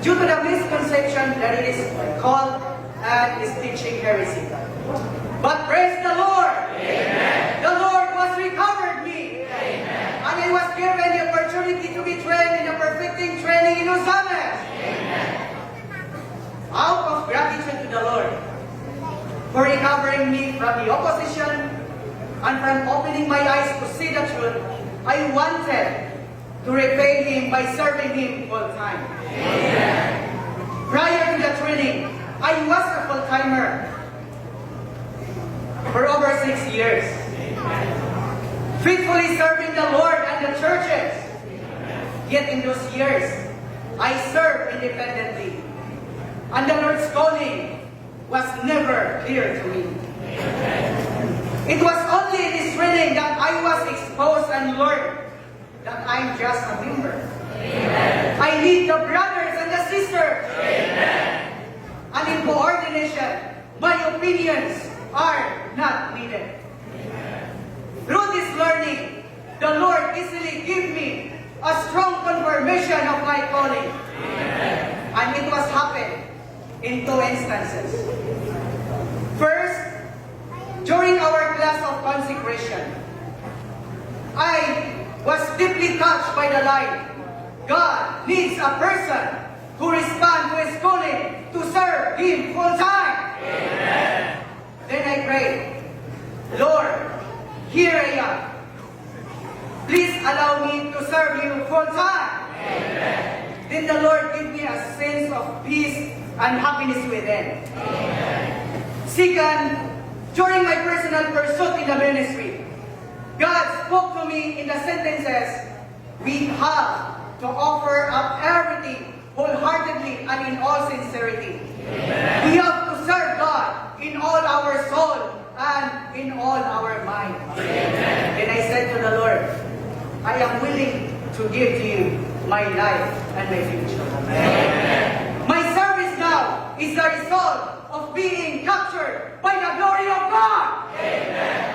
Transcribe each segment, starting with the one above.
due to the misconception that it is called and is teaching heresy. But praise the Lord! Amen. The Lord was recovered me. Amen. And I was given the opportunity to be trained in a perfecting training in Osames. Out of gratitude to the Lord for recovering me from the opposition and from opening my eyes to see the truth, I wanted to repay Him by serving Him full time. Amen. Prior to the training, I was a full-timer for over 6 years. Amen. Faithfully serving the Lord and the churches. Amen. Yet in those years, I served independently. And the Lord's calling was never clear to me. Amen. It was only in this training that I was exposed and learned that I'm just a member. Amen. I need the brothers and the sisters. Amen. And in coordination, my opinions are not needed. Amen. Through this learning, the Lord easily gave me a strong confirmation of my calling. Amen. And it was happened in 2 instances. First, during our class of consecration, I was deeply touched by the line, God needs a person who responds to His calling to serve Him full time. Amen. Then I prayed, Lord, here I am. Please allow me to serve You full time. Amen. Then the Lord gave me a sense of peace and happiness within. Amen. Second, during my personal pursuit in the ministry, God spoke to me in the sentences, we have to offer up everything wholeheartedly and in all sincerity. Amen. We have to serve God in all our soul and in all our mind. Amen. Then I said to the Lord, I am willing to give to You my life and my future. Amen. My service now is the result of being captured by the glory of God. Amen.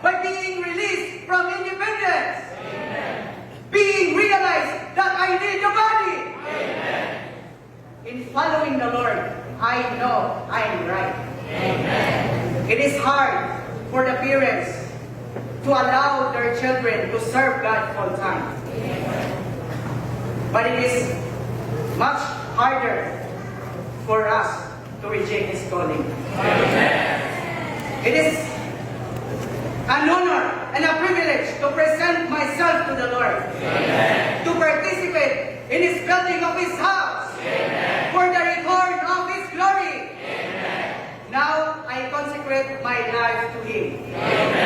By being released from independence. Amen. Being realized that I need the body. Amen. In following the Lord, I know I am right. Amen. It is hard for the parents to allow their children to serve God full time. Amen. But it is much harder for us to reject His calling. Amen. It is an honor and a privilege to present myself to the Lord. Amen. To participate in His building of His house. Amen. For the return of His glory. Amen. Now I consecrate my life to Him. Amen.